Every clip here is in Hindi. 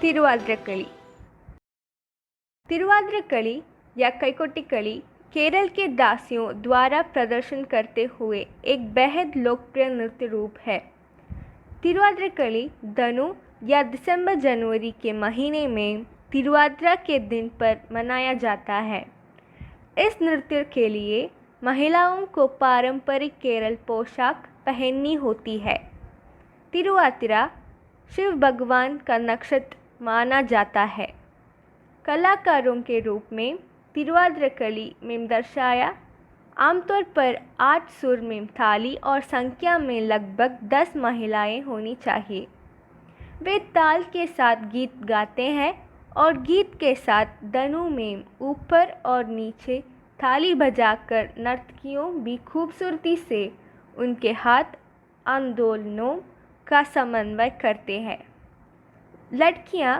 तिरुवाद्रक्कली। तिरुवाद्रक्कली या कैकोटिकली केरल के दासियों द्वारा प्रदर्शन करते हुए एक बेहद लोकप्रिय नृत्य रूप है। तिरुवाद्रक्कली धनु या दिसंबर जनवरी के महीने में तिरुवाद्रा के दिन पर मनाया जाता है। इस नृत्य के लिए महिलाओं को पारंपरिक केरल पोशाक पहननी होती है। तिरुवातिरा शिव भगवान का नक्षत्र माना जाता है। कलाकारों के रूप में तिरुवाद्रक्कली में दर्शाया आमतौर पर 8 सुर में थाली और संख्या में लगभग 10 महिलाएं होनी चाहिए। वे ताल के साथ गीत गाते हैं और गीत के साथ धनु में ऊपर और नीचे थाली बजाकर नर्तकियों भी खूबसूरती से उनके हाथ आंदोलनों का समन्वय करते हैं। लड़कियां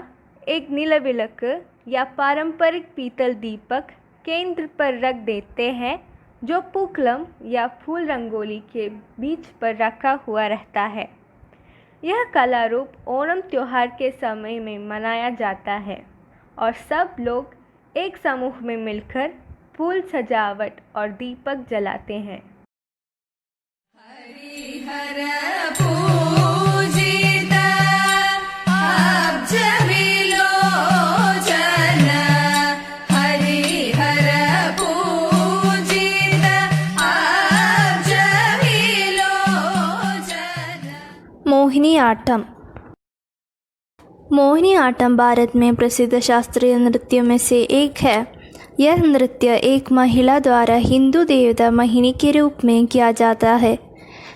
एक नीलविलक या पारंपरिक पीतल दीपक केंद्र पर रख देते हैं जो पूक्कलम या फूल रंगोली के बीच पर रखा हुआ रहता है। यह कला रूप ओणम त्योहार के समय में मनाया जाता है और सब लोग एक समूह में मिलकर फूल सजावट और दीपक जलाते हैं। मोहिनीआट्टम। मोहिनीआट्टम भारत में प्रसिद्ध शास्त्रीय नृत्यों में से एक है। यह नृत्य एक महिला द्वारा हिंदू देवता मोहिनी के रूप में किया जाता है।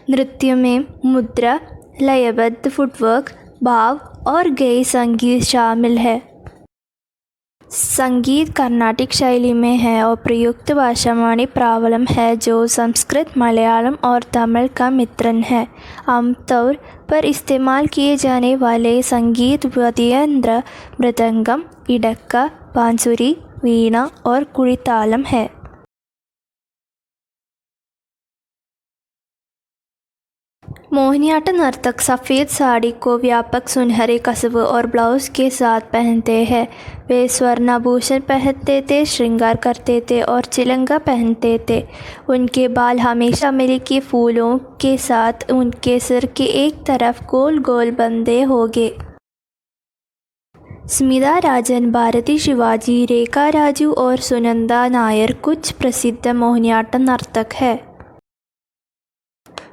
नृत्य में मुद्रा, लयबद्ध फुटवर्क, भाव और गई संगीत शामिल है। संगीत कर्नाटिक शैली में है और प्रयुक्त भाषा मणिप्रावलम है जो संस्कृत, मलयालम और तमिल का मिश्रण है। आमतौर पर इस्तेमाल किए जाने वाले संगीत वाद्ययंत्र मृदंगम, इडक्का, बांसुरी, वीणा और कुड़ितालम है। मोहिनीअट्टम नर्तक सफ़ेद साड़ी को व्यापक सुनहरे कसबे और ब्लाउज के साथ पहनते हैं। वे स्वर्णाभूषण पहनते थे, श्रृंगार करते थे और चिलंगा पहनते थे। उनके बाल हमेशा चमेली के फूलों के साथ उनके सिर के एक तरफ गोल गोल बंधे होंगे। स्मिता राजन, भारती शिवाजी, रेखा राजू और सुनंदा नायर कुछ प्रसिद्ध मोहिनीअट्टम नर्तक हैं।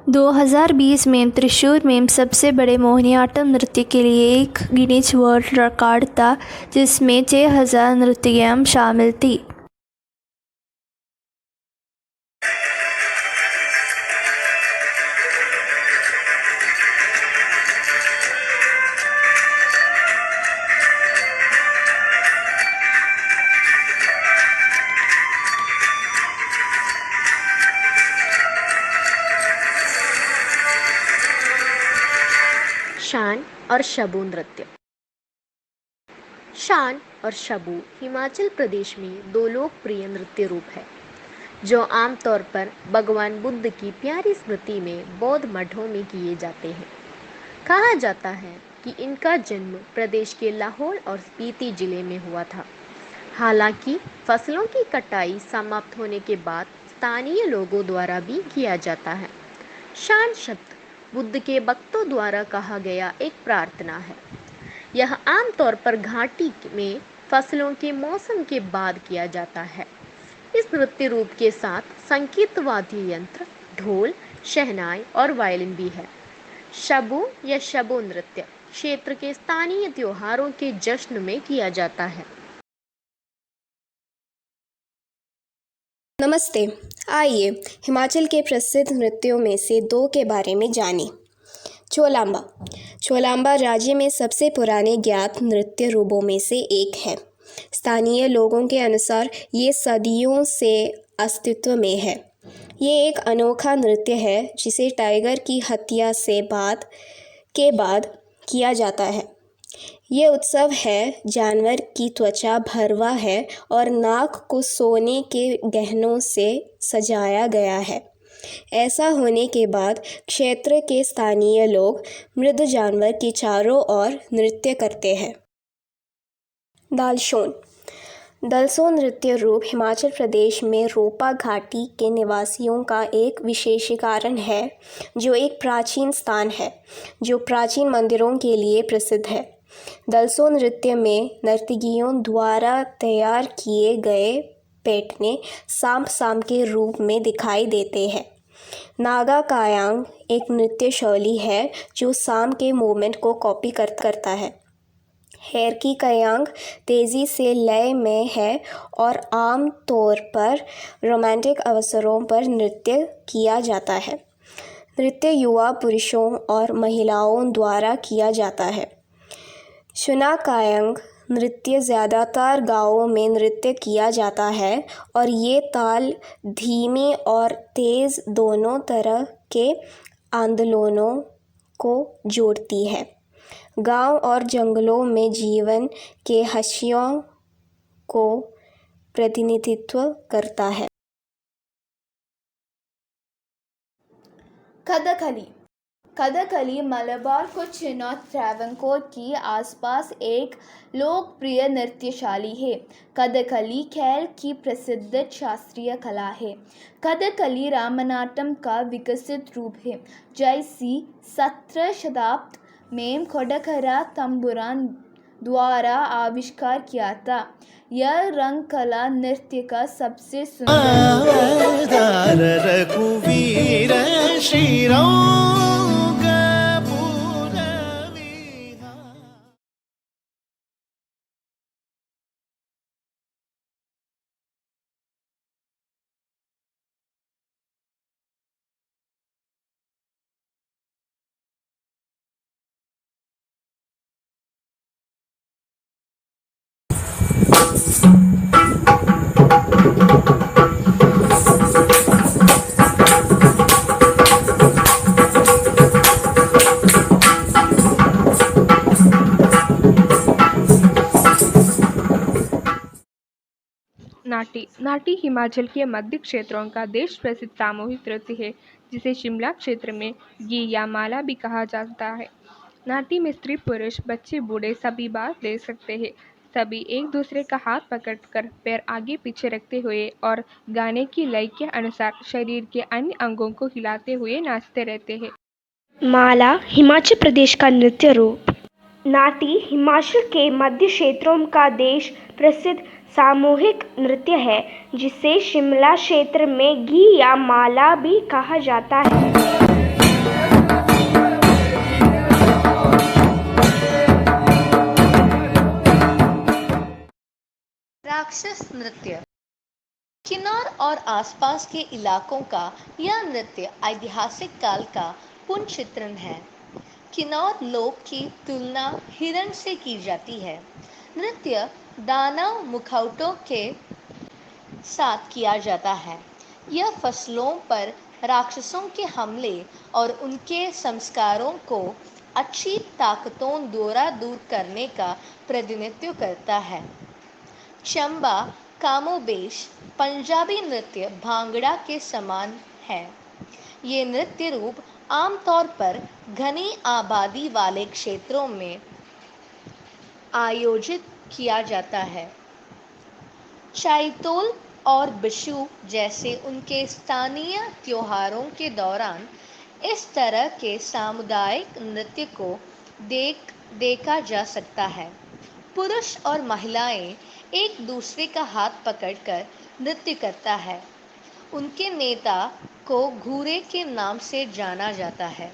2020 में त्रिशूर में सबसे बड़े मोहिनीअट्टम नृत्य के लिए एक गिनीज वर्ल्ड रिकॉर्ड था जिसमें 6000 नर्तकियां शामिल थी। शान और शबू नृत्य। शान और शबू हिमाचल प्रदेश में 2 लोकप्रिय नृत्य रूप है जो आमतौर पर भगवान बुद्ध की प्यारी स्मृति में बौद्ध मठों में किए जाते हैं। कहा जाता है कि इनका जन्म प्रदेश के लाहौल और स्पीति जिले में हुआ था। हालांकि फसलों की कटाई समाप्त होने के बाद स्थानीय लोगों द्वारा भी किया जाता है। शान शब्द बुद्ध के भक्तों द्वारा कहा गया एक प्रार्थना है। यह आमतौर पर घाटी में फसलों के मौसम के बाद किया जाता है। इस नृत्य रूप के साथ संगीत वाद्य यंत्र, ढोल, शहनाई और वायलिन भी है। शबू या शबो नृत्य क्षेत्र के स्थानीय त्योहारों के जश्न में किया जाता है। नमस्ते, आइए हिमाचल के प्रसिद्ध नृत्यों में से 2 के बारे में जानें। चोलांबा। चोलांबा राज्य में सबसे पुराने ज्ञात नृत्य रूपों में से एक है। स्थानीय लोगों के अनुसार ये सदियों से अस्तित्व में है। ये एक अनोखा नृत्य है जिसे टाइगर की हत्या से बाद किया जाता है। ये उत्सव है जानवर की त्वचा भरवा है और नाक को सोने के गहनों से सजाया गया है। ऐसा होने के बाद क्षेत्र के स्थानीय लोग मृत जानवर के चारों ओर नृत्य करते हैं। दालसोन दलसोन नृत्य रूप हिमाचल प्रदेश में रोपा घाटी के निवासियों का एक विशेषीकरण है, जो एक प्राचीन स्थान है जो प्राचीन मंदिरों के लिए प्रसिद्ध है। दलसोन नृत्य में नर्तकियों द्वारा तैयार किए गए पैटर्न सांप के रूप में दिखाई देते हैं। नागा कायांग एक नृत्य शैली है जो सांप के मूवमेंट को कॉपी करता है। हेर की कायांग तेज़ी से लय में है और आम तौर पर रोमांटिक अवसरों पर नृत्य किया जाता है। नृत्य युवा पुरुषों और महिलाओं द्वारा किया जाता है। शुना कायांग नृत्य ज़्यादातर गाँवों में नृत्य किया जाता है और ये ताल धीमी और तेज़ दोनों तरह के आंदोलनों को जोड़ती है। गांव और जंगलों में जीवन के हाशियों को प्रतिनिधित्व करता है। कथकली मलबार कुछ नॉर्थ ट्रावनकोर के आसपास एक लोकप्रिय नृत्य शैली है। कथकली खेल की प्रसिद्ध शास्त्रीय कला है। कथकली रामनाट्यम का विकसित रूप है, जैसे 17 शताब्दी में कोडकरा तंबुरान द्वारा आविष्कार किया था। यह रंग कला नृत्य का सबसे सुंदर नाटी हिमाचल के मध्य क्षेत्रों का देश प्रसिद्ध सामूहिक नृत्य है, जिसे शिमला क्षेत्र में गी या माला भी कहा जाता है। नाटी में स्त्री पुरुष बच्चे बूढ़े सभी भाग ले सकते हैं। सभी एक दूसरे का हाथ पकड़कर पैर आगे पीछे रखते हुए और गाने की लय के अनुसार शरीर के अन्य अंगों को हिलाते हुए नाचते रहते हैं। माला हिमाचल प्रदेश का नृत्य रूप। नाटी हिमाचल के मध्य क्षेत्रों का देश प्रसिद्ध सामूहिक नृत्य है, जिसे शिमला क्षेत्र में गी या माला भी कहा जाता है। राक्षस नृत्य। किन्नौर और आसपास के इलाकों का यह नृत्य ऐतिहासिक काल का पुनर्चित्रण है। किन्नौर लोक की तुलना हिरण से की जाती है। नृत्य दानव मुखौटों के साथ किया जाता है। यह फसलों पर राक्षसों के हमले और उनके संस्कारों को अच्छी ताकतों द्वारा दूर करने का प्रतिनिधित्व करता है। चंबा कामोबेश पंजाबी नृत्य भांगड़ा के समान है। ये नृत्य रूप आमतौर पर घनी आबादी वाले क्षेत्रों में आयोजित किया जाता है। चैतोल और बिशु जैसे उनके स्थानीय त्योहारों के दौरान इस तरह के सामुदायिक नृत्य को देखा जा सकता है। पुरुष और महिलाएं एक दूसरे का हाथ पकड़कर नृत्य करता है। उनके नेता को घूरे के नाम से जाना जाता है।